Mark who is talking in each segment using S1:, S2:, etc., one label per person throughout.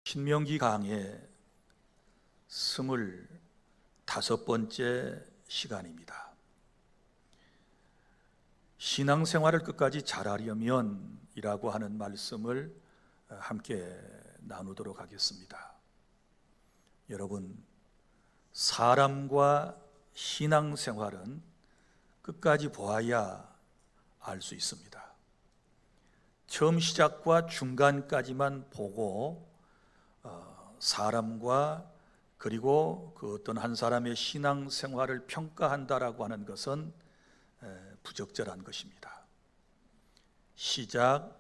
S1: 신명기 강의 25번째 시간입니다. 신앙생활을 끝까지 잘하려면 이라고 하는 말씀을 함께 나누도록 하겠습니다. 여러분, 사람과 신앙생활은 끝까지 보아야 알 수 있습니다. 처음 시작과 중간까지만 보고 사람과 그리고 그 어떤 한 사람의 신앙생활을 평가한다라고 하는 것은 부적절한 것입니다. 시작,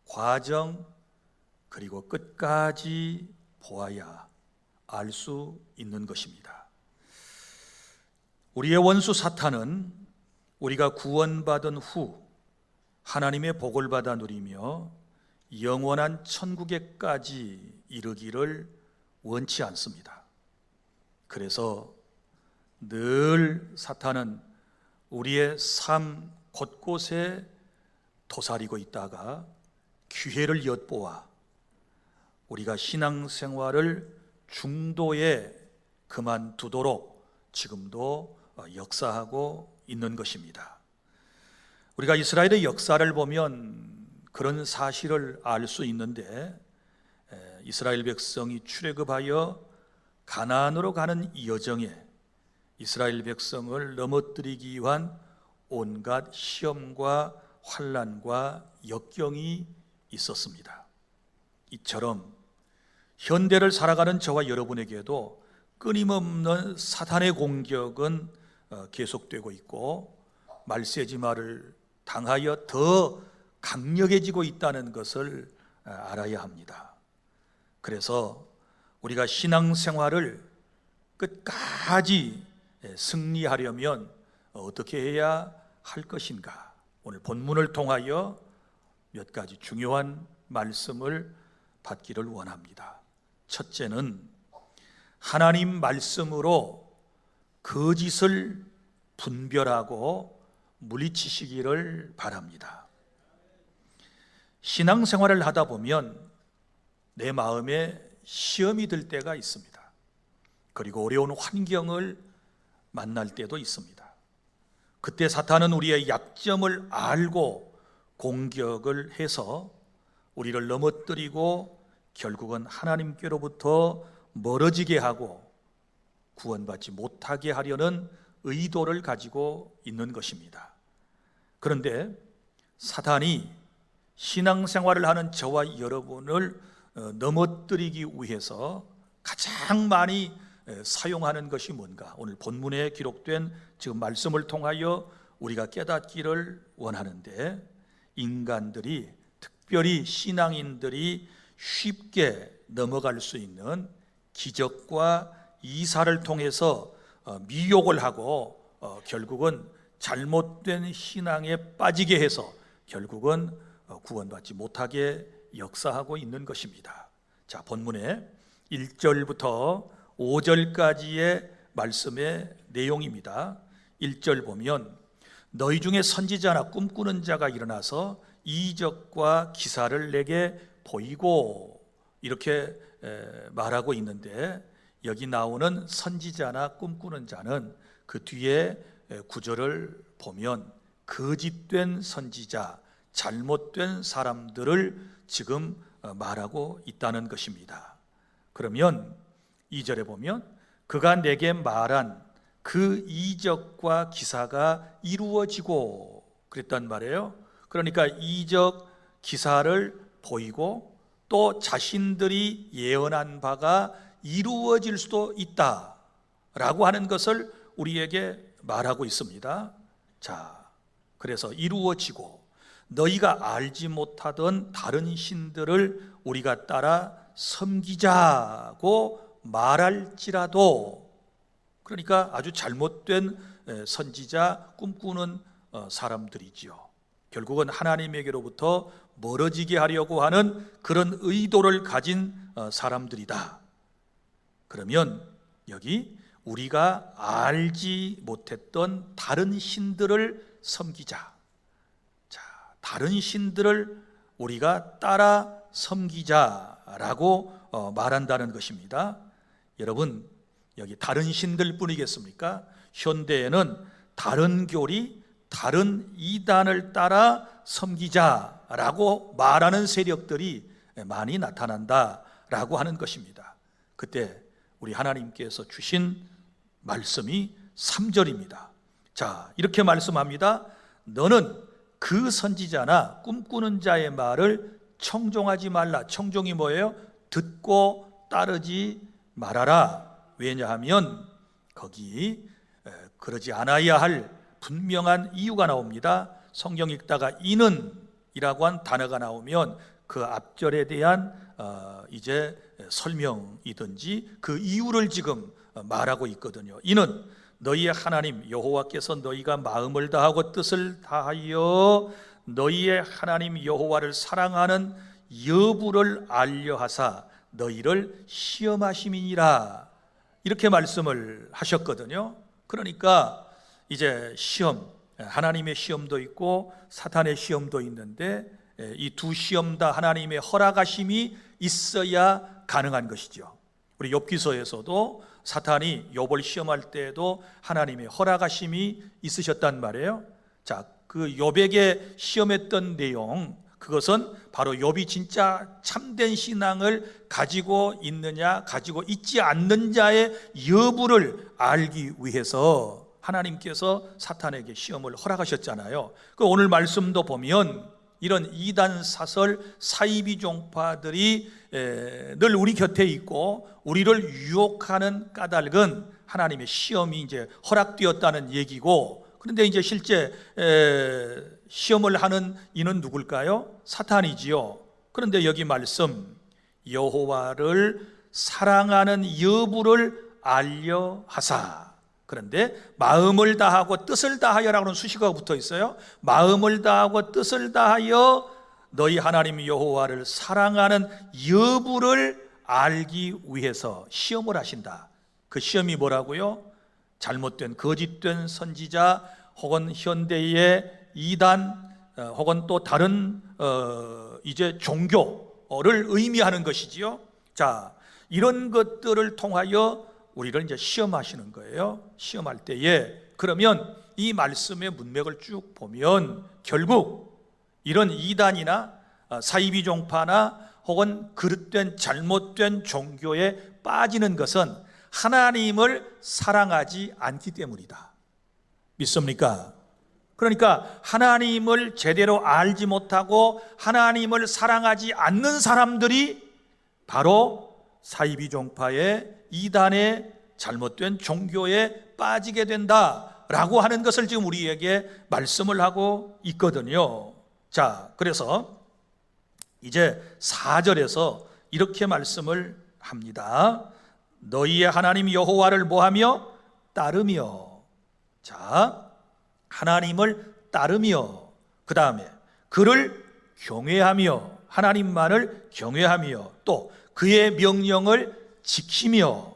S1: 과정, 그리고 끝까지 보아야 알 수 있는 것입니다. 우리의 원수 사탄은 우리가 구원받은 후 하나님의 복을 받아 누리며 영원한 천국에까지 이르기를 원치 않습니다. 그래서 늘 사탄은 우리의 삶 곳곳에 도사리고 있다가 기회를 엿보아 우리가 신앙생활을 중도에 그만두도록 지금도 역사하고 있는 것입니다. 우리가 이스라엘의 역사를 보면 그런 사실을 알 수 있는데, 이스라엘 백성이 출애굽하여 가나안으로 가는 여정에 이스라엘 백성을 넘어뜨리기 위한 온갖 시험과 환난과 역경이 있었습니다. 이처럼 현대를 살아가는 저와 여러분에게도 끊임없는 사탄의 공격은 계속되고 있고 말세지마를 당하여 더 강력해지고 있다는 것을 알아야 합니다. 그래서 우리가 신앙생활을 끝까지 승리하려면 어떻게 해야 할 것인가? 오늘 본문을 통하여 몇 가지 중요한 말씀을 받기를 원합니다. 첫째는 하나님 말씀으로 거짓을 분별하고 물리치시기를 바랍니다. 신앙생활을 하다 보면 내 마음에 시험이 들 때가 있습니다. 그리고 어려운 환경을 만날 때도 있습니다. 그때 사탄은 우리의 약점을 알고 공격을 해서 우리를 넘어뜨리고 결국은 하나님께로부터 멀어지게 하고 구원받지 못하게 하려는 의도를 가지고 있는 것입니다. 그런데 사탄이 신앙생활을 하는 저와 여러분을 넘어뜨리기 위해서 가장 많이 사용하는 것이 뭔가? 오늘 본문에 기록된 지금 말씀을 통하여 우리가 깨닫기를 원하는데, 인간들이, 특별히 신앙인들이 쉽게 넘어갈 수 있는 기적과 이사를 통해서 미혹을 하고 결국은 잘못된 신앙에 빠지게 해서 결국은 구원받지 못하게 역사하고 있는 것입니다. 자, 본문의 1절부터 5절까지의 말씀의 내용입니다. 1절 보면 너희 중에 선지자나 꿈꾸는 자가 일어나서 이적과 기사를 내게 보이고, 이렇게 말하고 있는데, 여기 나오는 선지자나 꿈꾸는 자는 그 뒤에 구절을 보면 거짓된 선지자, 잘못된 사람들을 지금 말하고 있다는 것입니다. 그러면 2절에 보면 그가 내게 말한 그 이적과 기사가 이루어지고 그랬단 말이에요. 그러니까 이적 기사를 보이고 또 자신들이 예언한 바가 이루어질 수도 있다라고 하는 것을 우리에게 말하고 있습니다. 자, 그래서 이루어지고 너희가 알지 못하던 다른 신들을 우리가 따라 섬기자고 말할지라도, 그러니까 아주 잘못된 선지자, 꿈꾸는 사람들이지요. 결국은 하나님에게로부터 멀어지게 하려고 하는 그런 의도를 가진 사람들이다. 그러면 여기 우리가 알지 못했던 다른 신들을 섬기자. 자, 다른 신들을 우리가 따라 섬기자라고 말한다는 것입니다. 여러분, 여기 다른 신들 뿐이겠습니까? 현대에는 다른 교리, 다른 이단을 따라 섬기자라고 말하는 세력들이 많이 나타난다라고 하는 것입니다. 그때 우리 하나님께서 주신 말씀이 3절입니다. 자, 이렇게 말씀합니다. 너는 그 선지자나 꿈꾸는 자의 말을 청종하지 말라. 청종이 뭐예요? 듣고 따르지 말아라. 왜냐하면 거기 그러지 않아야 할 분명한 이유가 나옵니다. 성경 읽다가 이는 이라고 한 단어가 나오면 그 앞절에 대한 이제 설명이든지 그 이유를 지금 말하고 있거든요. 이는 너희의 하나님 여호와께서 너희가 마음을 다하고 뜻을 다하여 너희의 하나님 여호와를 사랑하는 여부를 알려하사 너희를 시험하심이니라. 이렇게 말씀을 하셨거든요. 그러니까 이제 시험, 하나님의 시험도 있고 사탄의 시험도 있는데 이 두 시험 다 하나님의 허락하심이 있어야 가능한 것이죠. 우리 욥기서에서도 사탄이 욥을 시험할 때에도 하나님의 허락하심이 있으셨단 말이에요. 자, 그 욥에게 시험했던 내용, 그것은 바로 욥이 진짜 참된 신앙을 가지고 있느냐 가지고 있지 않는 자의 여부를 알기 위해서 하나님께서 사탄에게 시험을 허락하셨잖아요. 그 오늘 말씀도 보면 이런 이단 사설 사이비 종파들이 늘 우리 곁에 있고 우리를 유혹하는 까닭은 하나님의 시험이 이제 허락되었다는 얘기고, 그런데 이제 실제 시험을 하는 이는 누굴까요? 사탄이지요. 그런데 여기 말씀 여호와를 사랑하는 여부를 알려하사, 그런데 마음을 다하고 뜻을 다하여라고는 수식어가 붙어 있어요. 마음을 다하고 뜻을 다하여 너희 하나님 여호와를 사랑하는 여부를 알기 위해서 시험을 하신다. 그 시험이 뭐라고요? 잘못된 거짓된 선지자 혹은 현대의 이단 혹은 또 다른 이제 종교를 의미하는 것이지요. 자, 이런 것들을 통하여 우리를 이제 시험하시는 거예요. 시험할 때에 그러면 이 말씀의 문맥을 쭉 보면 결국 이런 이단이나 사이비 종파나 혹은 그릇된 잘못된 종교에 빠지는 것은 하나님을 사랑하지 않기 때문이다. 믿습니까? 그러니까 하나님을 제대로 알지 못하고 하나님을 사랑하지 않는 사람들이 바로 사이비 종파의 이단의 잘못된 종교에 빠지게 된다라고 하는 것을 지금 우리에게 말씀을 하고 있거든요. 자, 그래서 이제 4절에서 이렇게 말씀을 합니다. 너희의 하나님 여호와를 뭐하며? 따르며. 자, 하나님을 따르며, 그 다음에 그를 경외하며, 하나님만을 경외하며, 또 그의 명령을 지키며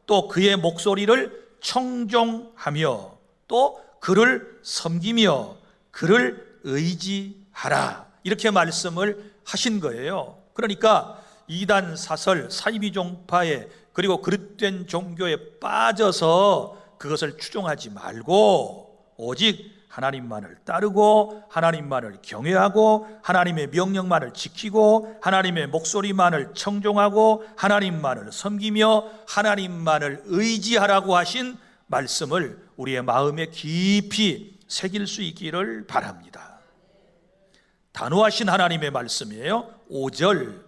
S1: 또 그의 목소리를 청종하며 또 그를 섬기며 그를 의지하라. 이렇게 말씀을 하신 거예요. 그러니까 이단 사설 사이비 종파에 그리고 그릇된 종교에 빠져서 그것을 추종하지 말고 오직 하나님만을 따르고 하나님만을 경외하고 하나님의 명령만을 지키고 하나님의 목소리만을 청종하고 하나님만을 섬기며 하나님만을 의지하라고 하신 말씀을 우리의 마음에 깊이 새길 수 있기를 바랍니다. 단호하신 하나님의 말씀이에요. 5절,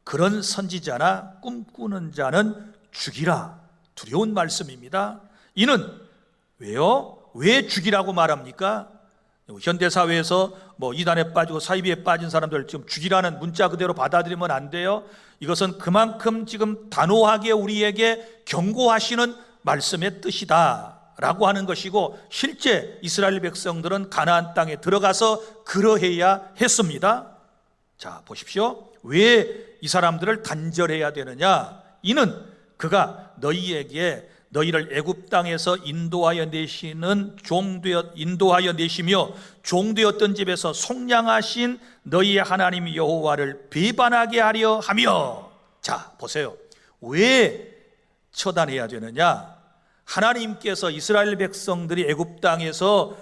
S1: 그런 선지자나 꿈꾸는 자는 죽이라. 두려운 말씀입니다. 이는 왜요? 왜 죽이라고 말합니까? 현대사회에서 이단에 빠지고 사이비에 빠진 사람들 지금 죽이라는 문자 그대로 받아들이면 안 돼요. 이것은 그만큼 지금 단호하게 우리에게 경고하시는 말씀의 뜻이다 라고 하는 것이고, 실제 이스라엘 백성들은 가나안 땅에 들어가서 그러해야 했습니다. 자, 보십시오. 왜 이 사람들을 단절해야 되느냐? 이는 그가 너희를 애굽 땅에서 인도하여 내시며 종되었던 집에서 속량하신 너희의 하나님 여호와를 배반하게 하려 하며. 자, 보세요. 왜 처단해야 되느냐? 하나님께서 이스라엘 백성들이 애굽 땅에서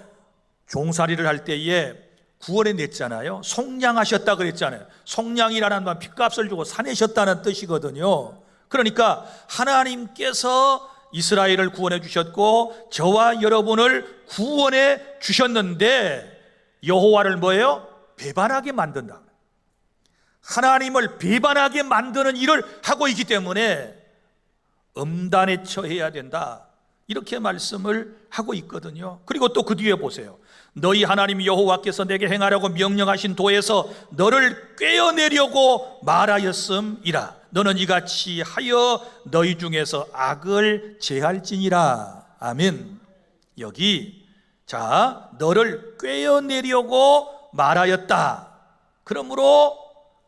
S1: 종살이를 할 때에 구원해 냈잖아요. 속량하셨다 그랬잖아요. 속량이라는 말 핏값을 주고 사내셨다는 뜻이거든요. 그러니까 하나님께서 이스라엘을 구원해 주셨고 저와 여러분을 구원해 주셨는데 여호와를 뭐예요? 배반하게 만든다. 하나님을 배반하게 만드는 일을 하고 있기 때문에 엄단에 처해야 된다, 이렇게 말씀을 하고 있거든요. 그리고 또 그 뒤에 보세요. 너희 하나님 여호와께서 내게 행하라고 명령하신 도에서 너를 꿰어내려고 말하였음이라. 너는 이같이 하여 너희 중에서 악을 제할지니라. 아멘. 여기 자, 너를 꿰어내려고 말하였다. 그러므로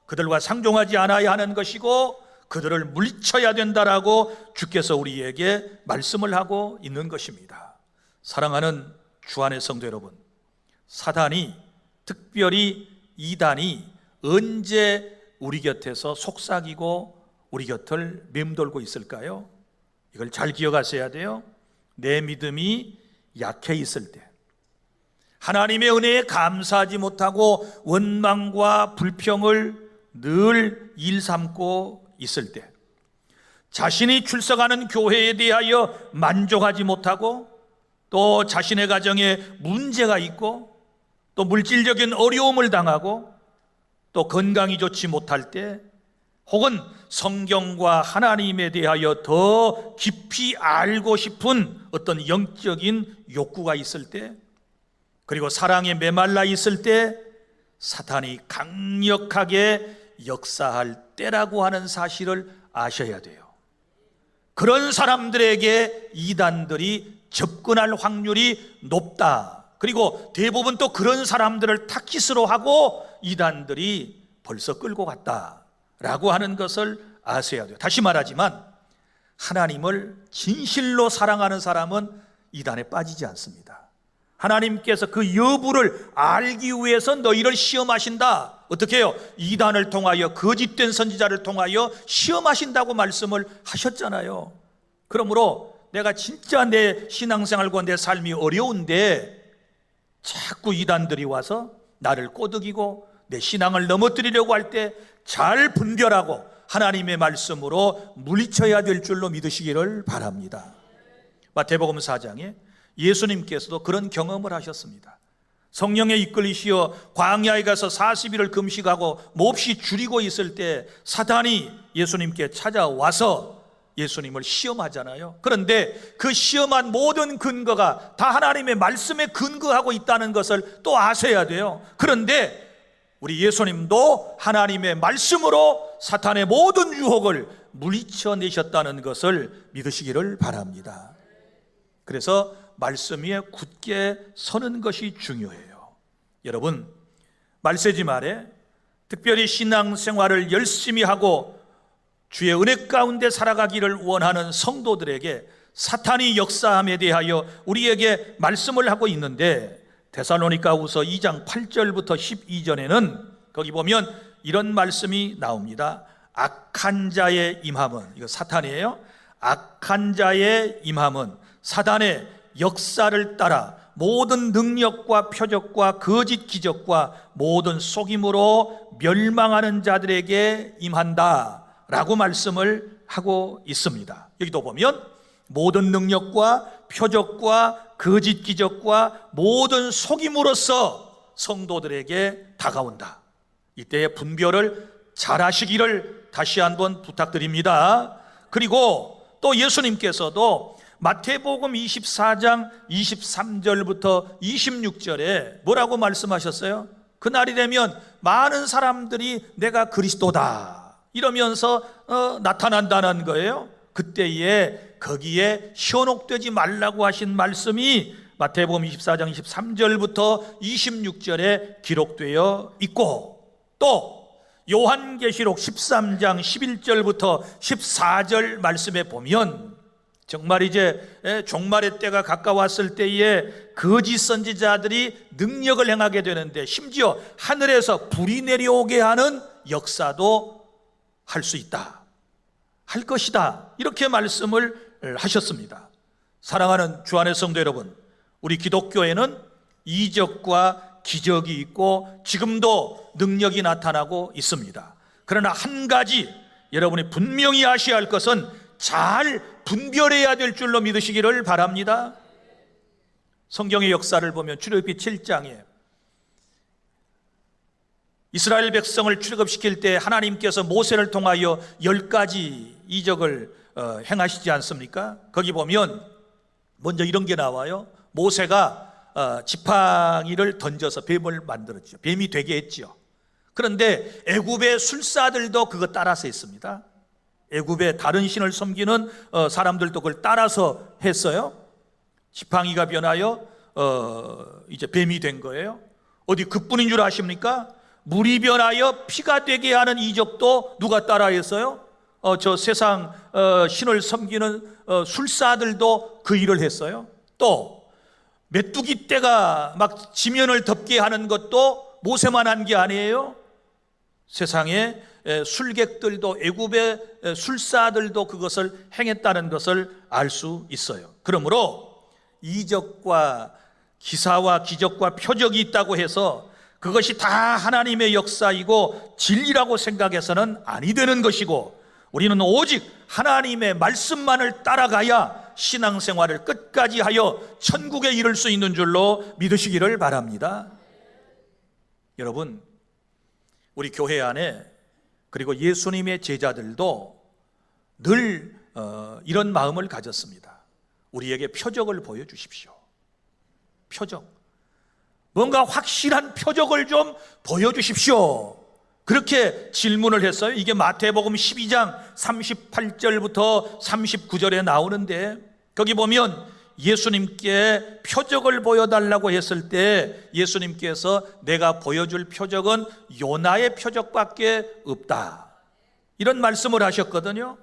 S1: 그들과 상종하지 않아야 하는 것이고 그들을 물리쳐야 된다라고 주께서 우리에게 말씀을 하고 있는 것입니다. 사랑하는 주 안의 성도 여러분, 사단이, 특별히 이단이 언제 우리 곁에서 속삭이고 우리 곁을 맴돌고 있을까요? 이걸 잘 기억하셔야 돼요. 내 믿음이 약해 있을 때, 하나님의 은혜에 감사하지 못하고 원망과 불평을 늘 일삼고 있을 때, 자신이 출석하는 교회에 대하여 만족하지 못하고 또 자신의 가정에 문제가 있고 또 물질적인 어려움을 당하고 또 건강이 좋지 못할 때, 혹은 성경과 하나님에 대하여 더 깊이 알고 싶은 어떤 영적인 욕구가 있을 때, 그리고 사랑에 메말라 있을 때 사탄이 강력하게 역사할 때라고 하는 사실을 아셔야 돼요. 그런 사람들에게 이단들이 접근할 확률이 높다. 그리고 대부분 또 그런 사람들을 타깃으로 하고 이단들이 벌써 끌고 갔다라고 하는 것을 아셔야 돼요. 다시 말하지만 하나님을 진실로 사랑하는 사람은 이단에 빠지지 않습니다. 하나님께서 그 여부를 알기 위해서 너희를 시험하신다. 어떻게 해요? 이단을 통하여, 거짓된 선지자를 통하여 시험하신다고 말씀을 하셨잖아요. 그러므로 내가 진짜 내 신앙생활과 내 삶이 어려운데 자꾸 이단들이 와서 나를 꼬드기고 내 신앙을 넘어뜨리려고 할 때 잘 분별하고 하나님의 말씀으로 물리쳐야 될 줄로 믿으시기를 바랍니다. 마태복음 4장에 예수님께서도 그런 경험을 하셨습니다. 성령에 이끌리시어 광야에 가서 40일을 금식하고 몹시 줄이고 있을 때 사단이 예수님께 찾아와서 예수님을 시험하잖아요. 그런데 그 시험한 모든 근거가 다 하나님의 말씀에 근거하고 있다는 것을 또 아셔야 돼요. 그런데 우리 예수님도 하나님의 말씀으로 사탄의 모든 유혹을 물리쳐내셨다는 것을 믿으시기를 바랍니다. 그래서 말씀 위에 굳게 서는 것이 중요해요. 여러분, 말세지 말에 특별히 신앙생활을 열심히 하고 주의 은혜 가운데 살아가기를 원하는 성도들에게 사탄이 역사함에 대하여 우리에게 말씀을 하고 있는데, 데살로니가후서 2장 8절부터 12절에는 거기 보면 이런 말씀이 나옵니다. 악한 자의 임함은, 이거 사탄이에요. 악한 자의 임함은 사단의 역사를 따라 모든 능력과 표적과 거짓 기적과 모든 속임으로 멸망하는 자들에게 임한다 라고 말씀을 하고 있습니다. 여기도 보면 모든 능력과 표적과 거짓 기적과 모든 속임으로써 성도들에게 다가온다. 이때의 분별을 잘 하시기를 다시 한번 부탁드립니다. 그리고 또 예수님께서도 마태복음 24장 23절부터 26절에 뭐라고 말씀하셨어요? 그날이 되면 많은 사람들이 내가 그리스도다 이러면서 나타난다는 거예요. 그때에 거기에 현혹되지 말라고 하신 말씀이 마태복음 24장 23절부터 26절에 기록되어 있고, 또 요한계시록 13장 11절부터 14절 말씀에 보면 정말 이제 종말의 때가 가까웠을 때에 거짓 선지자들이 능력을 행하게 되는데, 심지어 하늘에서 불이 내려오게 하는 역사도 할 수 있다. 할 것이다, 이렇게 말씀을 하셨습니다. 사랑하는 주안의 성도 여러분, 우리 기독교에는 이적과 기적이 있고 지금도 능력이 나타나고 있습니다. 그러나 한 가지 여러분이 분명히 아셔야 할 것은 잘 분별해야 될 줄로 믿으시기를 바랍니다. 성경의 역사를 보면 출애굽기 7장에 이스라엘 백성을 출애굽시킬 때 하나님께서 모세를 통하여 10가지 이적을 행하시지 않습니까? 거기 보면 먼저 이런 게 나와요. 모세가 지팡이를 던져서 뱀을 만들었죠. 뱀이 되게 했죠. 그런데 애굽의 술사들도 그거 따라서 했습니다. 애굽의 다른 신을 섬기는 사람들도 그걸 따라서 했어요. 지팡이가 변하여 이제 뱀이 된 거예요. 어디 그뿐인 줄 아십니까? 물이 변하여 피가 되게 하는 이적도 누가 따라했어요? 저 세상 신을 섬기는 술사들도 그 일을 했어요. 또 메뚜기 떼가 막 지면을 덮게 하는 것도 모세만 한 게 아니에요. 세상에 술객들도, 애굽의 술사들도 그것을 행했다는 것을 알 수 있어요. 그러므로 이적과 기사와 기적과 표적이 있다고 해서 그것이 다 하나님의 역사이고 진리라고 생각해서는 아니 되는 것이고, 우리는 오직 하나님의 말씀만을 따라가야 신앙생활을 끝까지 하여 천국에 이를 수 있는 줄로 믿으시기를 바랍니다. 여러분, 우리 교회 안에 그리고 예수님의 제자들도 늘 이런 마음을 가졌습니다. 우리에게 표적을 보여주십시오. 표적, 뭔가 확실한 표적을 좀 보여주십시오. 그렇게 질문을 했어요. 이게 마태복음 12장 38절부터 39절에 나오는데, 거기 보면 예수님께 표적을 보여달라고 했을 때 예수님께서 내가 보여줄 표적은 요나의 표적밖에 없다, 이런 말씀을 하셨거든요.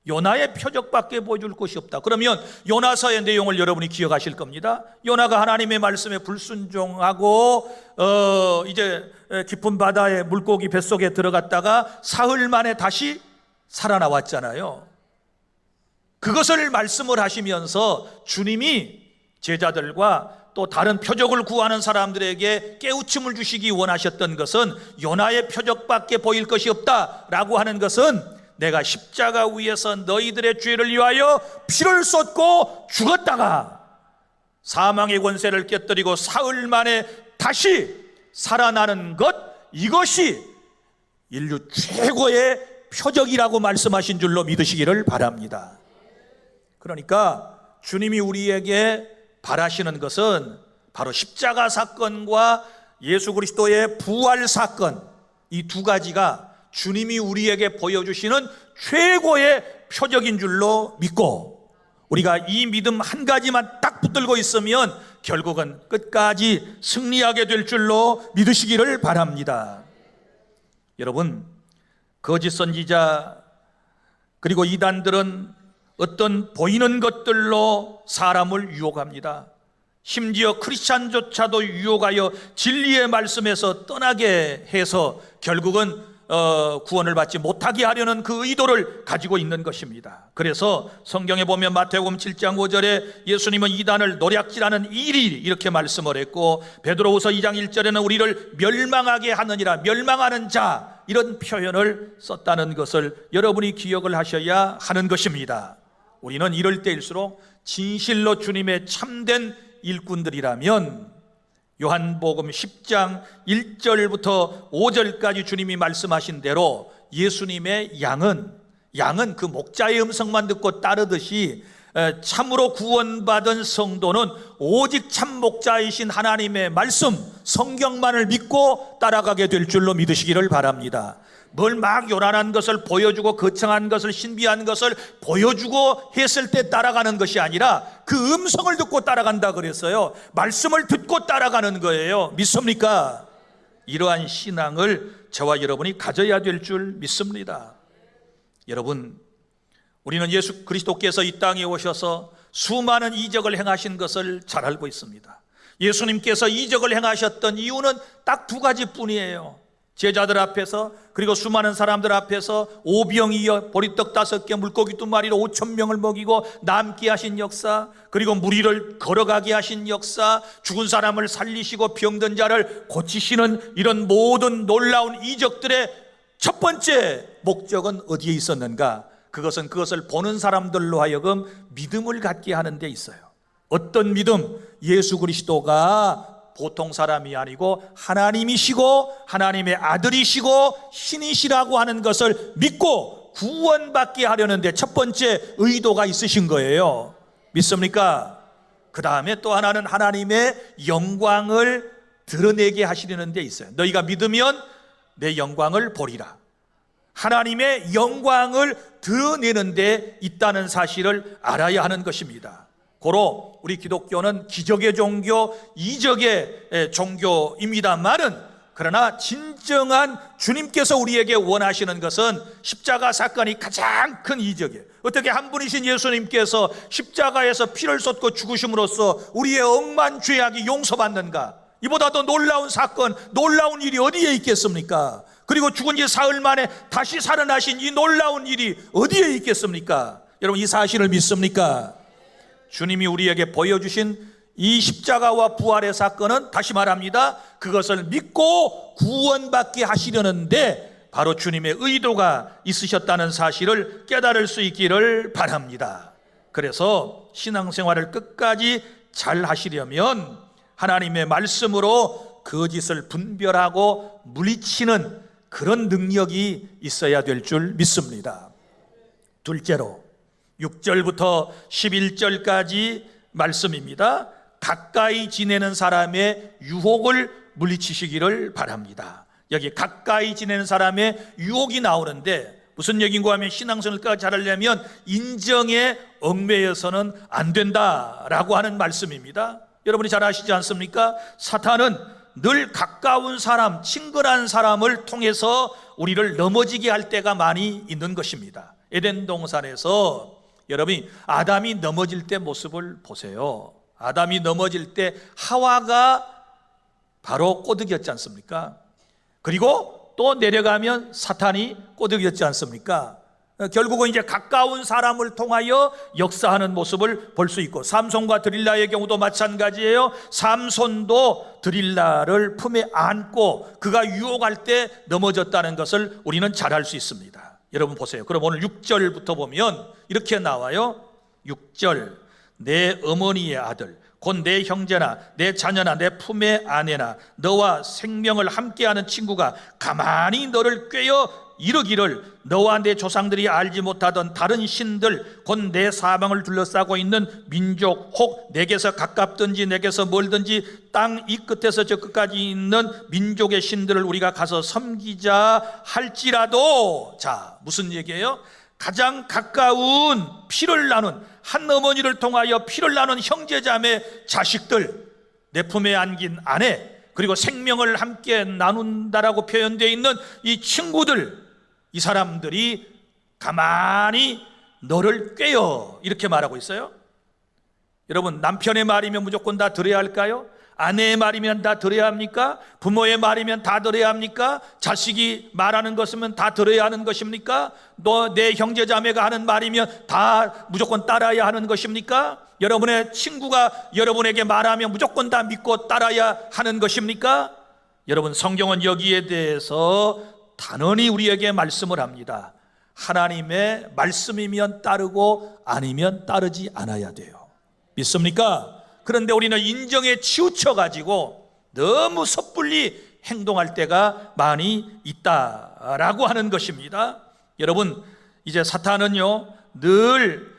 S1: 요나의 표적밖에 보여줄 것이 없다. 그러면 요나서의 내용을 여러분이 기억하실 겁니다. 요나가 하나님의 말씀에 불순종하고 이제 깊은 바다의 물고기 뱃속에 들어갔다가 사흘 만에 다시 살아나왔잖아요. 그것을 말씀을 하시면서 주님이 제자들과 또 다른 표적을 구하는 사람들에게 깨우침을 주시기 원하셨던 것은 요나의 표적밖에 보일 것이 없다라고 하는 것은 내가 십자가 위에서 너희들의 죄를 위하여 피를 쏟고 죽었다가 사망의 권세를 깨뜨리고 사흘 만에 다시 살아나는 것, 이것이 인류 최고의 표적이라고 말씀하신 줄로 믿으시기를 바랍니다. 그러니까 주님이 우리에게 바라시는 것은 바로 십자가 사건과 예수 그리스도의 부활 사건, 이 두 가지가 주님이 우리에게 보여주시는 최고의 표적인 줄로 믿고, 우리가 이 믿음 한 가지만 딱 붙들고 있으면 결국은 끝까지 승리하게 될 줄로 믿으시기를 바랍니다. 여러분, 거짓 선지자 그리고 이단들은 어떤 보이는 것들로 사람을 유혹합니다. 심지어 크리스찬조차도 유혹하여 진리의 말씀에서 떠나게 해서 결국은 구원을 받지 못하게 하려는 그 의도를 가지고 있는 것입니다. 그래서 성경에 보면 마태복음 7장 5절에 예수님은 이단을 노략질하는 일이 이렇게 말씀을 했고, 베드로후서 2장 1절에는 우리를 멸망하게 하느니라, 멸망하는 자, 이런 표현을 썼다는 것을 여러분이 기억을 하셔야 하는 것입니다. 우리는 이럴 때일수록 진실로 주님의 참된 일꾼들이라면 요한복음 10장 1절부터 5절까지 주님이 말씀하신 대로 예수님의 양은 그 목자의 음성만 듣고 따르듯이 참으로 구원받은 성도는 오직 참 목자이신 하나님의 말씀, 성경만을 믿고 따라가게 될 줄로 믿으시기를 바랍니다. 뭘 막 요란한 것을 보여주고 거창한 것을, 신비한 것을 보여주고 했을 때 따라가는 것이 아니라 그 음성을 듣고 따라간다 그랬어요. 말씀을 듣고 따라가는 거예요. 믿습니까? 이러한 신앙을 저와 여러분이 가져야 될 줄 믿습니다. 여러분, 우리는 예수 그리스도께서 이 땅에 오셔서 수많은 이적을 행하신 것을 잘 알고 있습니다. 예수님께서 이적을 행하셨던 이유는 딱 두 가지뿐이에요. 제자들 앞에서, 그리고 수많은 사람들 앞에서 오병이어 보리떡 5개 물고기 2마리로 5,000명을 먹이고 남게 하신 역사, 그리고 무리를 걸어가게 하신 역사, 죽은 사람을 살리시고 병든 자를 고치시는 이런 모든 놀라운 이적들의 첫 번째 목적은 어디에 있었는가? 그것을 보는 사람들로 하여금 믿음을 갖게 하는 데 있어요. 어떤 믿음? 예수 그리스도가 보통 사람이 아니고 하나님이시고 하나님의 아들이시고 신이시라고 하는 것을 믿고 구원받게 하려는 데 첫 번째 의도가 있으신 거예요. 믿습니까? 그 다음에 또 하나는 하나님의 영광을 드러내게 하시려는 데 있어요. 너희가 믿으면 내 영광을 보리라. 하나님의 영광을 드러내는 데 있다는 사실을 알아야 하는 것입니다. 고로 우리 기독교는 기적의 종교, 이적의 종교입니다만은, 그러나 진정한 주님께서 우리에게 원하시는 것은 십자가 사건이 가장 큰 이적이에요. 어떻게 한 분이신 예수님께서 십자가에서 피를 쏟고 죽으심으로써 우리의 억만 죄악이 용서받는가? 이보다 더 놀라운 사건, 놀라운 일이 어디에 있겠습니까? 그리고 죽은 지 사흘 만에 다시 살아나신 이 놀라운 일이 어디에 있겠습니까? 여러분, 이 사실을 믿습니까? 주님이 우리에게 보여주신 이 십자가와 부활의 사건은, 다시 말합니다, 그것을 믿고 구원받게 하시려는데 바로 주님의 의도가 있으셨다는 사실을 깨달을 수 있기를 바랍니다. 그래서 신앙생활을 끝까지 잘 하시려면 하나님의 말씀으로 거짓을 분별하고 물리치는 그런 능력이 있어야 될 줄 믿습니다. 둘째로 6절부터 11절까지 말씀입니다. 가까이 지내는 사람의 유혹을 물리치시기를 바랍니다. 여기 가까이 지내는 사람의 유혹이 나오는데 무슨 얘기인가 하면, 신앙생활까지 잘하려면 인정에 얽매여서는 안 된다라고 하는 말씀입니다. 여러분이 잘 아시지 않습니까? 사탄은 늘 가까운 사람, 친근한 사람을 통해서 우리를 넘어지게 할 때가 많이 있는 것입니다. 에덴 동산에서 여러분이 아담이 넘어질 때 모습을 보세요. 아담이 넘어질 때 하와가 바로 꼬드겼지 않습니까? 그리고 또 내려가면 사탄이 꼬드겼지 않습니까? 결국은 이제 가까운 사람을 통하여 역사하는 모습을 볼 수 있고, 삼손과 드릴라의 경우도 마찬가지예요. 삼손도 드릴라를 품에 안고 그가 유혹할 때 넘어졌다는 것을 우리는 잘 알 수 있습니다. 여러분 보세요. 그럼 오늘 6절부터 보면 이렇게 나와요. 6절, 내 어머니의 아들 곧 내 형제나 내 자녀나 내 품의 아내나 너와 생명을 함께하는 친구가 가만히 너를 꿰어 이르기를, 너와 내 조상들이 알지 못하던 다른 신들 곧 내 사방을 둘러싸고 있는 민족, 혹 내게서 가깝든지 내게서 멀든지 땅 이 끝에서 저 끝까지 있는 민족의 신들을 우리가 가서 섬기자 할지라도. 자, 무슨 얘기예요? 가장 가까운 피를 나눈, 한 어머니를 통하여 피를 나눈 형제자매 자식들, 내 품에 안긴 아내, 그리고 생명을 함께 나눈다라고 표현되어 있는 이 친구들, 이 사람들이 가만히 너를 꿰어, 이렇게 말하고 있어요. 여러분, 남편의 말이면 무조건 다 들어야 할까요? 아내의 말이면 다 들어야 합니까? 부모의 말이면 다 들어야 합니까? 자식이 말하는 것이면 다 들어야 하는 것입니까? 너 내 형제자매가 하는 말이면 다 무조건 따라야 하는 것입니까? 여러분의 친구가 여러분에게 말하면 무조건 다 믿고 따라야 하는 것입니까? 여러분, 성경은 여기에 대해서 단언히 우리에게 말씀을 합니다. 하나님의 말씀이면 따르고 아니면 따르지 않아야 돼요. 믿습니까? 그런데 우리는 인정에 치우쳐가지고 너무 섣불리 행동할 때가 많이 있다라고 하는 것입니다. 여러분, 이제 사탄은요 늘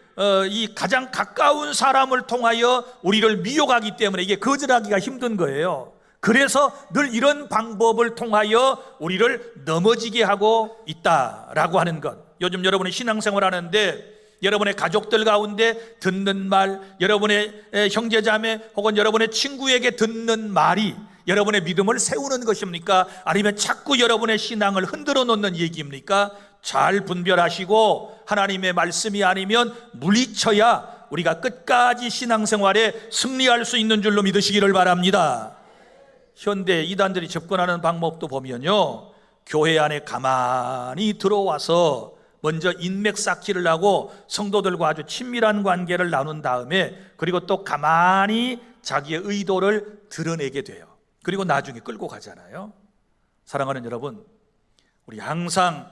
S1: 이 가장 가까운 사람을 통하여 우리를 미혹하기 때문에 이게 거절하기가 힘든 거예요. 그래서 늘 이런 방법을 통하여 우리를 넘어지게 하고 있다라고 하는 것. 요즘 여러분이 신앙생활 하는데 여러분의 가족들 가운데 듣는 말, 여러분의 형제자매 혹은 여러분의 친구에게 듣는 말이 여러분의 믿음을 세우는 것입니까? 아니면 자꾸 여러분의 신앙을 흔들어 놓는 얘기입니까? 잘 분별하시고 하나님의 말씀이 아니면 물리쳐야 우리가 끝까지 신앙생활에 승리할 수 있는 줄로 믿으시기를 바랍니다. 현대 이단들이 접근하는 방법도 보면요, 교회 안에 가만히 들어와서 먼저 인맥 쌓기를 하고 성도들과 아주 친밀한 관계를 나눈 다음에 그리고 또 가만히 자기의 의도를 드러내게 돼요. 그리고 나중에 끌고 가잖아요. 사랑하는 여러분, 우리 항상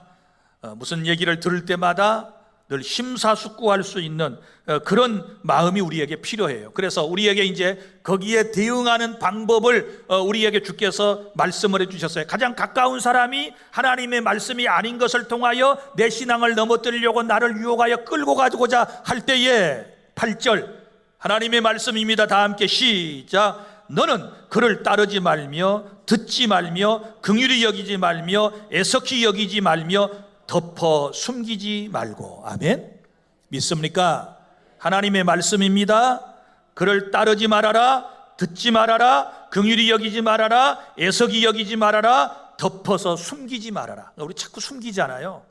S1: 무슨 얘기를 들을 때마다 늘 심사숙고할 수 있는 그런 마음이 우리에게 필요해요. 그래서 우리에게 이제 거기에 대응하는 방법을 우리에게 주께서 말씀을 해주셨어요. 가장 가까운 사람이 하나님의 말씀이 아닌 것을 통하여 내 신앙을 넘어뜨리려고 나를 유혹하여 끌고 가고자 할 때에 8절 하나님의 말씀입니다. 다 함께 시작. 너는 그를 따르지 말며 듣지 말며 긍휼히 여기지 말며 애석히 여기지 말며 덮어 숨기지 말고. 아멘. 믿습니까? 하나님의 말씀입니다. 그를 따르지 말아라, 듣지 말아라, 긍휼히 여기지 말아라, 애석히 여기지 말아라, 덮어서 숨기지 말아라. 우리 자꾸 숨기잖아요.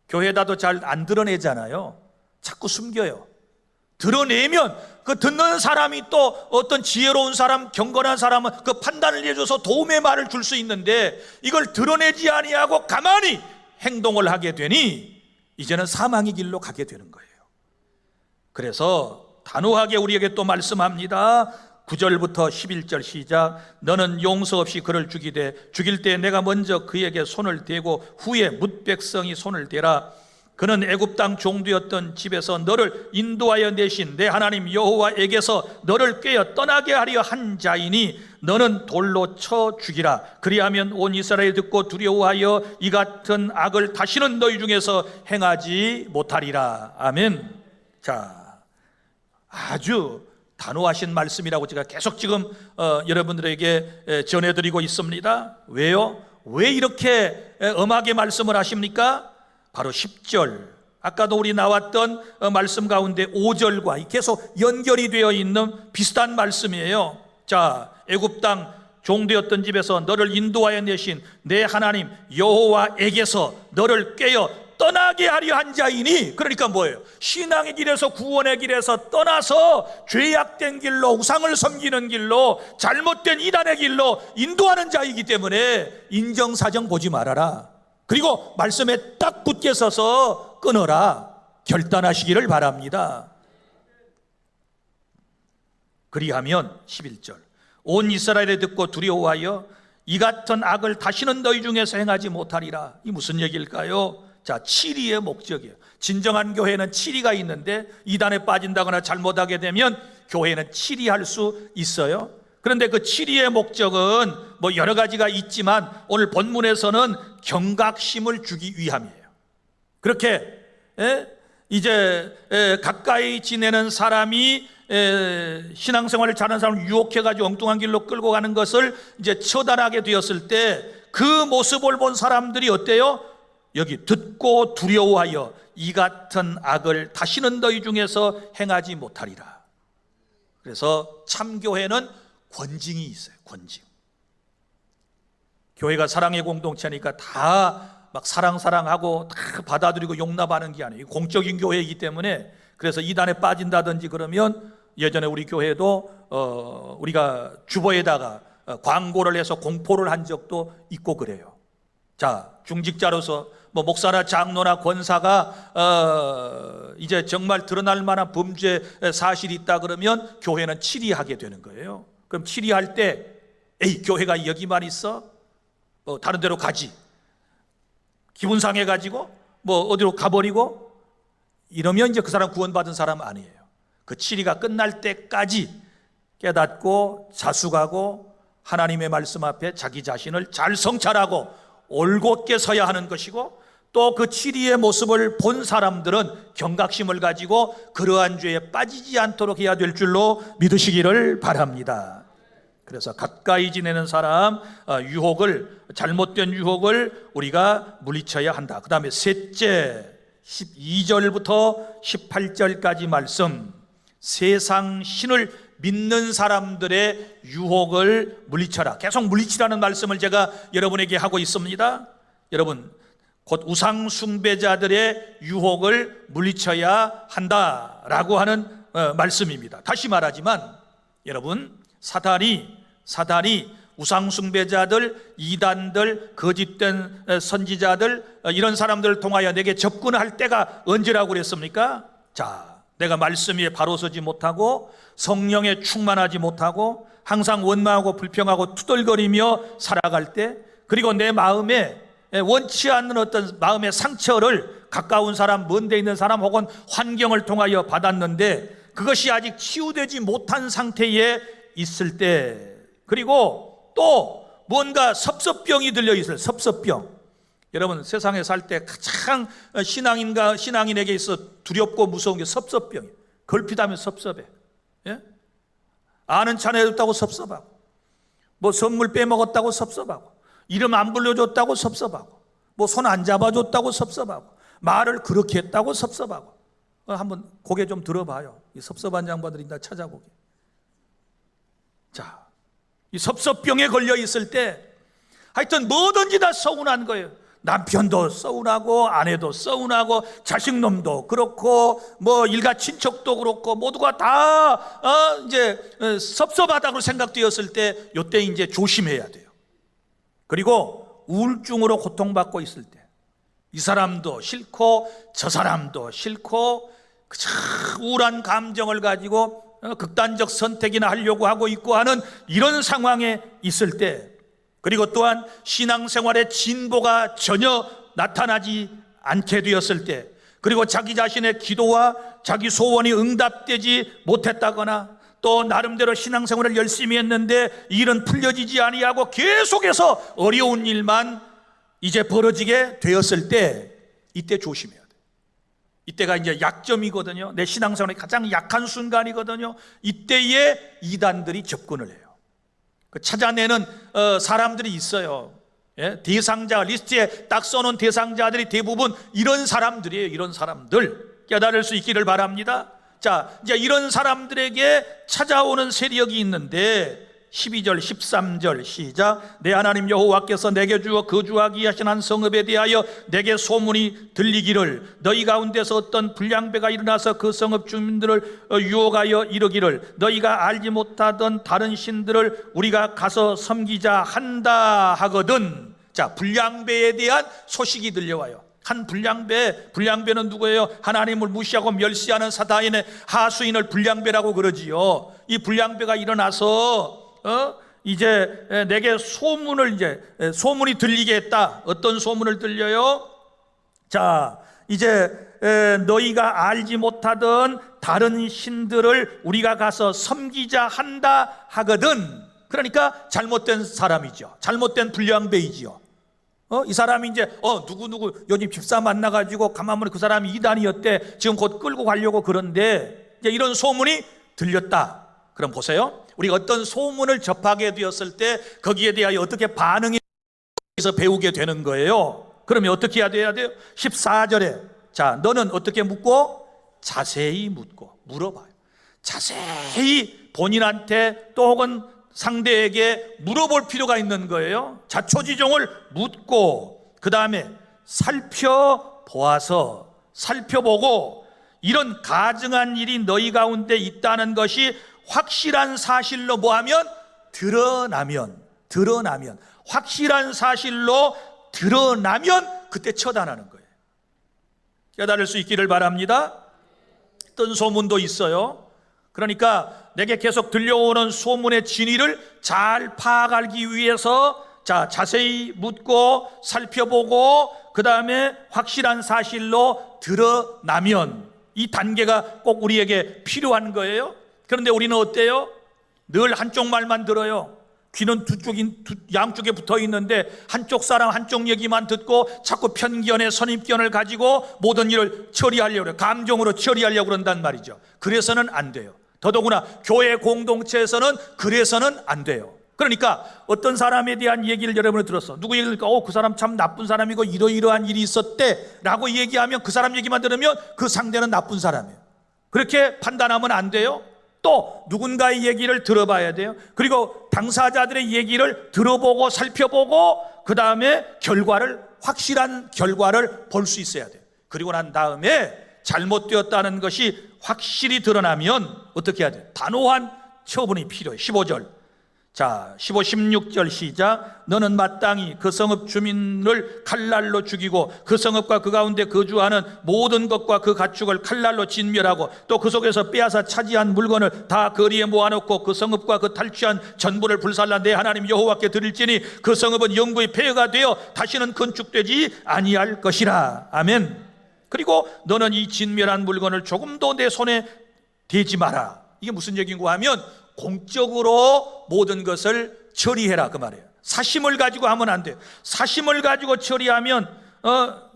S1: 교회다도 잘 안 드러내잖아요. 자꾸 숨겨요. 드러내면 그 듣는 사람이 또 어떤 지혜로운 사람, 경건한 사람은 그 판단을 해줘서 도움의 말을 줄 수 있는데 이걸 드러내지 아니하고 가만히 행동을 하게 되니 이제는 사망의 길로 가게 되는 거예요. 그래서 단호하게 우리에게 또 말씀합니다. 9절부터 11절 시작. 너는 용서 없이 그를 죽일 때 내가 먼저 그에게 손을 대고 후에 뭇 백성이 손을 대라. 그는 애굽 땅 종되었던 집에서 너를 인도하여 내신 내 하나님 여호와에게서 너를 꿰어 떠나게 하려 한 자이니 너는 돌로 쳐 죽이라. 그리하면 온 이스라엘이 듣고 두려워하여 이 같은 악을 다시는 너희 중에서 행하지 못하리라. 아멘. 자, 아주 단호하신 말씀이라고 제가 계속 지금 여러분들에게 전해드리고 있습니다. 왜요? 왜 이렇게 엄하게 말씀을 하십니까? 바로 10절, 아까도 우리 나왔던 말씀 가운데 5절과 계속 연결이 되어 있는 비슷한 말씀이에요. 자, 애굽 땅 종되었던 집에서 너를 인도하여 내신 내 하나님 여호와에게서 너를 꿰어 떠나게 하려 한 자이니, 그러니까 뭐예요? 신앙의 길에서, 구원의 길에서 떠나서 죄악된 길로, 우상을 섬기는 길로, 잘못된 이단의 길로 인도하는 자이기 때문에 인정사정 보지 말아라. 그리고 말씀에 딱 굳게 서서 끊어라. 결단하시기를 바랍니다. 그리하면 11절 온 이스라엘에 듣고 두려워하여 이 같은 악을 다시는 너희 중에서 행하지 못하리라. 이 무슨 얘기일까요? 자, 치리의 목적이에요. 진정한 교회는 치리가 있는데 이단에 빠진다거나 잘못하게 되면 교회는 치리할 수 있어요. 그런데 그 치리의 목적은 뭐 여러 가지가 있지만 오늘 본문에서는 경각심을 주기 위함이에요. 그렇게 이제 가까이 지내는 사람이 신앙생활을 잘하는 사람을 유혹해가지고 엉뚱한 길로 끌고 가는 것을 이제 처단하게 되었을 때 그 모습을 본 사람들이 어때요? 여기 듣고 두려워하여 이 같은 악을 다시는 너희 중에서 행하지 못하리라. 그래서 참교회는 권징이 있어요. 권징. 교회가 사랑의 공동체니까 다 막 사랑하고 다 받아들이고 용납하는 게 아니에요. 공적인 교회이기 때문에. 그래서 이단에 빠진다든지 그러면 예전에 우리 교회도 우리가 주보에다가 광고를 해서 공포를 한 적도 있고 그래요. 자, 중직자로서 뭐 목사나 장로나 권사가 이제 정말 드러날 만한 범죄 사실이 있다 그러면 교회는 치리하게 되는 거예요. 그럼 치리할 때 에이, 교회가 여기만 있어? 다른 데로 가지. 기분 상해가지고 뭐 어디로 가버리고 이러면 이제 그 사람 구원받은 사람 아니에요. 그 치리가 끝날 때까지 깨닫고 자숙하고 하나님의 말씀 앞에 자기 자신을 잘 성찰하고 올곧게 서야 하는 것이고, 또 그 치리의 모습을 본 사람들은 경각심을 가지고 그러한 죄에 빠지지 않도록 해야 될 줄로 믿으시기를 바랍니다. 그래서 가까이 지내는 사람 잘못된 유혹을 우리가 물리쳐야 한다. 그 다음에 셋째 12절부터 18절까지 말씀, 세상 신을 믿는 사람들의 유혹을 물리쳐라. 계속 물리치라는 말씀을 제가 여러분에게 하고 있습니다. 여러분, 곧 우상 숭배자들의 유혹을 물리쳐야 한다라고 하는 말씀입니다. 다시 말하지만 여러분, 사단이 우상숭배자들, 이단들, 거짓된 선지자들, 이런 사람들을 통하여 내게 접근할 때가 언제라고 그랬습니까? 자, 내가 말씀 위에 바로 서지 못하고 성령에 충만하지 못하고 항상 원망하고 불평하고 투덜거리며 살아갈 때, 그리고 내 마음에 원치 않는 어떤 마음의 상처를 가까운 사람, 먼 데 있는 사람 혹은 환경을 통하여 받았는데 그것이 아직 치유되지 못한 상태에 있을 때, 그리고 또 뭔가 섭섭병이 들려 있어요. 섭섭병. 여러분, 세상에 살 때 가장 신앙인에게 있어 두렵고 무서운 게 섭섭병이에요. 걸핏하면 섭섭해. 예? 아는 차 내줬다고 섭섭하고, 뭐 선물 빼먹었다고 섭섭하고, 이름 안 불러줬다고 섭섭하고, 뭐 손 안 잡아줬다고 섭섭하고, 말을 그렇게 했다고 섭섭하고. 한번 고개 좀 들어봐요. 이 섭섭한 양반들이 다 찾아보게. 자, 이 섭섭병에 걸려 있을 때 하여튼 뭐든지 다 서운한 거예요. 남편도 서운하고, 아내도 서운하고, 자식놈도 그렇고, 뭐 일가 친척도 그렇고, 모두가 다 이제 섭섭하다고 생각되었을 때, 이때 이제 조심해야 돼요. 그리고 우울증으로 고통받고 있을 때, 이 사람도 싫고 저 사람도 싫고 우울한 감정을 가지고 극단적 선택이나 하려고 하고 있고 하는 이런 상황에 있을 때, 그리고 또한 신앙생활의 진보가 전혀 나타나지 않게 되었을 때, 그리고 자기 자신의 기도와 자기 소원이 응답되지 못했다거나, 또 나름대로 신앙생활을 열심히 했는데 일은 풀려지지 아니하고 계속해서 어려운 일만 이제 벌어지게 되었을 때, 이때 조심해야 돼요. 이때가 이제 약점이거든요. 내 신앙생활의 가장 약한 순간이거든요. 이때에 이단들이 접근을 해요. 찾아내는 사람들이 있어요. 예? 대상자 리스트에 딱 써놓은 대상자들이 대부분 이런 사람들이에요. 이런 사람들 깨달을 수 있기를 바랍니다. 자, 이제 이런 사람들에게 찾아오는 세력이 있는데 12절 13절 시작. 내 하나님 여호와께서 내게 주어 거주하기 하신 한 성읍에 대하여 내게 소문이 들리기를, 너희 가운데서 어떤 불량배가 일어나서 그 성읍 주민들을 유혹하여 이르기를, 너희가 알지 못하던 다른 신들을 우리가 가서 섬기자 한다 하거든. 자, 불량배에 대한 소식이 들려와요. 한 불량배는 누구예요? 하나님을 무시하고 멸시하는 사다인의 하수인을 불량배라고 그러지요. 이 불량배가 일어나서 이제 내게 소문이 들리게 했다. 어떤 소문을 들려요? 자, 이제 너희가 알지 못하던 다른 신들을 우리가 가서 섬기자 한다 하거든. 그러니까 잘못된 사람이죠. 잘못된 불량배이지요. 이 사람이 이제 누구 요즘 집사 만나가지고 가만 보니 그 사람이 이단이었대. 지금 곧 끌고 가려고 그런데 이제 이런 소문이 들렸다. 그럼 보세요. 우리가 어떤 소문을 접하게 되었을 때 거기에 대하여 어떻게 반응해서 배우게 되는 거예요. 그러면 어떻게 해야 돼요? 14절에 자, 너는 어떻게 묻고? 자세히 묻고 물어봐요. 자세히 본인한테 또 혹은 상대에게 물어볼 필요가 있는 거예요. 자초지종을 묻고 그 다음에 살펴보고 이런 가증한 일이 너희 가운데 있다는 것이 확실한 사실로 뭐하면? 드러나면 확실한 사실로 드러나면 그때 처단하는 거예요. 깨달을 수 있기를 바랍니다. 어떤 소문도 있어요. 그러니까 내게 계속 들려오는 소문의 진위를 잘 파악하기 위해서 자, 자세히 묻고 살펴보고 그 다음에 확실한 사실로 드러나면 이 단계가 꼭 우리에게 필요한 거예요. 그런데 우리는 어때요? 늘 한쪽 말만 들어요. 귀는 양쪽에 붙어 있는데 한쪽 사람 한쪽 얘기만 듣고 자꾸 편견의 선입견을 가지고 모든 일을 처리하려고 해요. 감정으로 처리하려고 그런단 말이죠. 그래서는 안 돼요. 더더구나 교회 공동체에서는 그래서는 안 돼요. 그러니까 어떤 사람에 대한 얘기를 여러분이 들었어. 누구 얘기를 들으니까 그 사람 참 나쁜 사람이고 이러이러한 일이 있었대 라고 얘기하면 그 사람 얘기만 들으면 그 상대는 나쁜 사람이에요. 그렇게 판단하면 안 돼요. 또 누군가의 얘기를 들어봐야 돼요. 그리고 당사자들의 얘기를 들어보고 살펴보고 그 다음에 확실한 결과를 볼 수 있어야 돼요. 그리고 난 다음에 잘못되었다는 것이 확실히 드러나면 어떻게 해야 돼요? 단호한 처분이 필요해요. 15절 자, 15, 16절 시작. 너는 마땅히 그 성읍 주민을 칼날로 죽이고 그 성읍과 그 가운데 거주하는 모든 것과 그 가축을 칼날로 진멸하고 또 그 속에서 빼앗아 차지한 물건을 다 거리에 모아놓고 그 성읍과 그 탈취한 전부를 불살라 내 하나님 여호와께 드릴지니 그 성읍은 영구히 폐허가 되어 다시는 건축되지 아니할 것이라. 아멘. 그리고 너는 이 진멸한 물건을 조금도 내 손에 대지 마라. 이게 무슨 얘기인가 하면 공적으로 모든 것을 처리해라 그 말이에요. 사심을 가지고 하면 안 돼요. 사심을 가지고 처리하면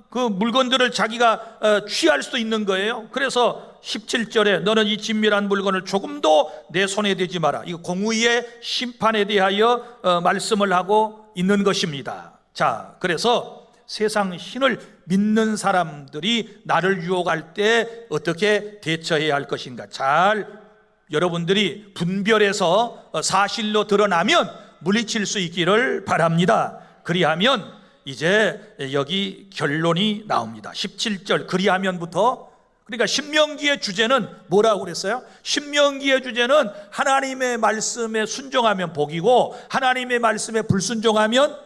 S1: 그 물건들을 자기가 취할 수도 있는 거예요. 그래서 17절에 너는 이 진멸한 물건을 조금도 내 손에 대지 마라. 이거 공의의 심판에 대하여 말씀을 하고 있는 것입니다. 자, 그래서 세상 신을 믿는 사람들이 나를 유혹할 때 어떻게 대처해야 할 것인가 잘 여러분들이 분별해서 사실로 드러나면 물리칠 수 있기를 바랍니다. 그리하면 이제 여기 결론이 나옵니다. 17절 그리하면부터. 그러니까 신명기의 주제는 뭐라고 그랬어요? 신명기의 주제는 하나님의 말씀에 순종하면 복이고 하나님의 말씀에 불순종하면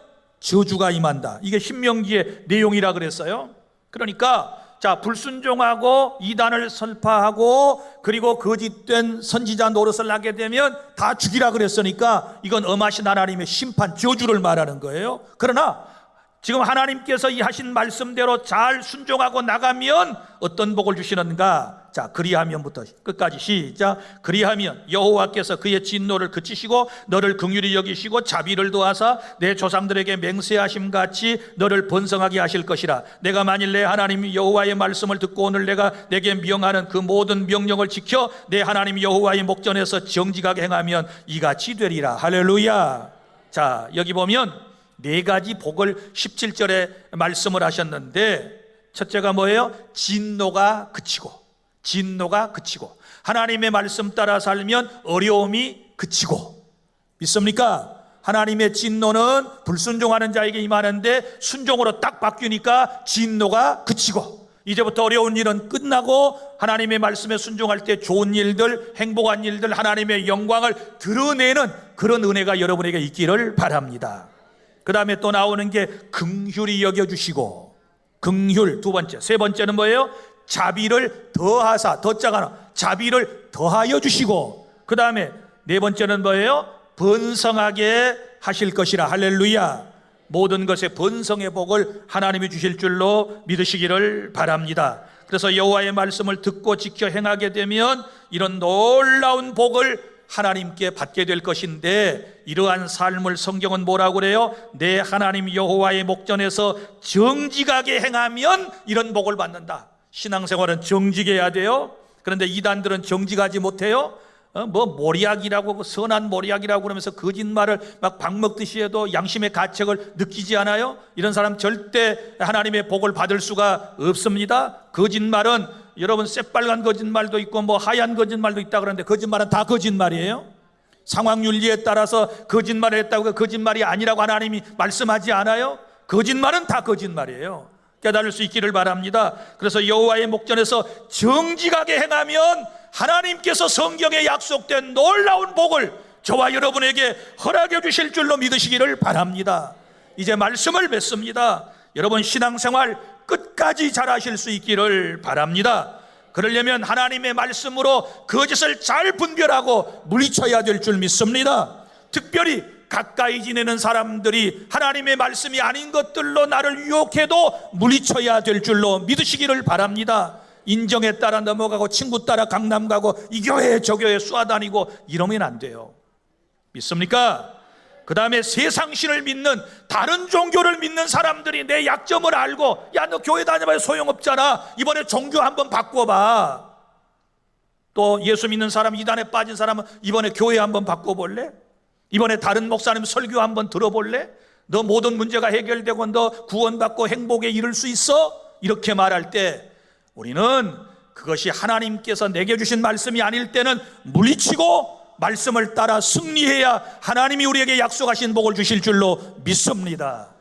S1: 저주가 임한다. 이게 신명기의 내용이라 그랬어요. 그러니까 자, 불순종하고 이단을 설파하고 그리고 거짓된 선지자 노릇을 하게 되면 다 죽이라 그랬으니까 이건 엄하신 하나님의 심판 저주를 말하는 거예요. 그러나 지금 하나님께서 이 하신 말씀대로 잘 순종하고 나가면 어떤 복을 주시는가? 자, 그리하면부터 끝까지 시작. 그리하면 여호와께서 그의 진노를 그치시고 너를 긍휼히 여기시고 자비를 도하사 내 조상들에게 맹세하심 같이 너를 번성하게 하실 것이라. 내가 만일 내 하나님 여호와의 말씀을 듣고 오늘 내가 내게 명하는 그 모든 명령을 지켜 내 하나님 여호와의 목전에서 정직하게 행하면 이같이 되리라. 할렐루야. 자, 여기 보면 네 가지 복을 17절에 말씀을 하셨는데 첫째가 뭐예요? 진노가 그치고 하나님의 말씀 따라 살면 어려움이 그치고. 믿습니까? 하나님의 진노는 불순종하는 자에게 임하는데 순종으로 딱 바뀌니까 진노가 그치고 이제부터 어려운 일은 끝나고 하나님의 말씀에 순종할 때 좋은 일들, 행복한 일들, 하나님의 영광을 드러내는 그런 은혜가 여러분에게 있기를 바랍니다. 그 다음에 또 나오는 게 긍휼히 여겨주시고, 긍휼 두 번째. 세 번째는 뭐예요? 자비를 더하사, 더자가 자비를 더하여 주시고, 그 다음에 네 번째는 뭐예요? 번성하게 하실 것이라. 할렐루야. 모든 것에 번성의 복을 하나님이 주실 줄로 믿으시기를 바랍니다. 그래서 여호와의 말씀을 듣고 지켜 행하게 되면 이런 놀라운 복을 하나님께 받게 될 것인데, 이러한 삶을 성경은 뭐라고 그래요? 내 하나님 여호와의 목전에서 정직하게 행하면 이런 복을 받는다. 신앙생활은 정직해야 돼요. 그런데 이단들은 정직하지 못해요. 뭐 모략이라고, 선한 모략이라고 그러면서 거짓말을 막 밥 먹듯이 해도 양심의 가책을 느끼지 않아요? 이런 사람 절대 하나님의 복을 받을 수가 없습니다. 거짓말은 여러분 새빨간 거짓말도 있고 뭐 하얀 거짓말도 있다 그러는데 거짓말은 다 거짓말이에요. 상황 윤리에 따라서 거짓말을 했다고 거짓말이 아니라고 하나님이 말씀하지 않아요? 거짓말은 다 거짓말이에요. 깨달을 수 있기를 바랍니다. 그래서 여호와의 목전에서 정직하게 행하면 하나님께서 성경에 약속된 놀라운 복을 저와 여러분에게 허락해 주실 줄로 믿으시기를 바랍니다. 이제 말씀을 맺습니다. 여러분 신앙생활 끝까지 잘하실 수 있기를 바랍니다. 그러려면 하나님의 말씀으로 거짓을 잘 분별하고 물리쳐야 될 줄 믿습니다. 특별히 가까이 지내는 사람들이 하나님의 말씀이 아닌 것들로 나를 유혹해도 물리쳐야 될 줄로 믿으시기를 바랍니다. 인정에 따라 넘어가고 친구 따라 강남 가고 이 교회 저 교회 쏘아다니고 이러면 안 돼요. 믿습니까? 그 다음에 세상신을 믿는 다른 종교를 믿는 사람들이 내 약점을 알고, 야 너 교회 다녀봐야 소용없잖아, 이번에 종교 한번 바꿔봐. 또 예수 믿는 사람, 이단에 빠진 사람은 이번에 교회 한번 바꿔볼래? 이번에 다른 목사님 설교 한번 들어볼래? 너 모든 문제가 해결되고 너 구원받고 행복에 이를 수 있어? 이렇게 말할 때 우리는 그것이 하나님께서 내게 주신 말씀이 아닐 때는 물리치고 말씀을 따라 승리해야 하나님이 우리에게 약속하신 복을 주실 줄로 믿습니다.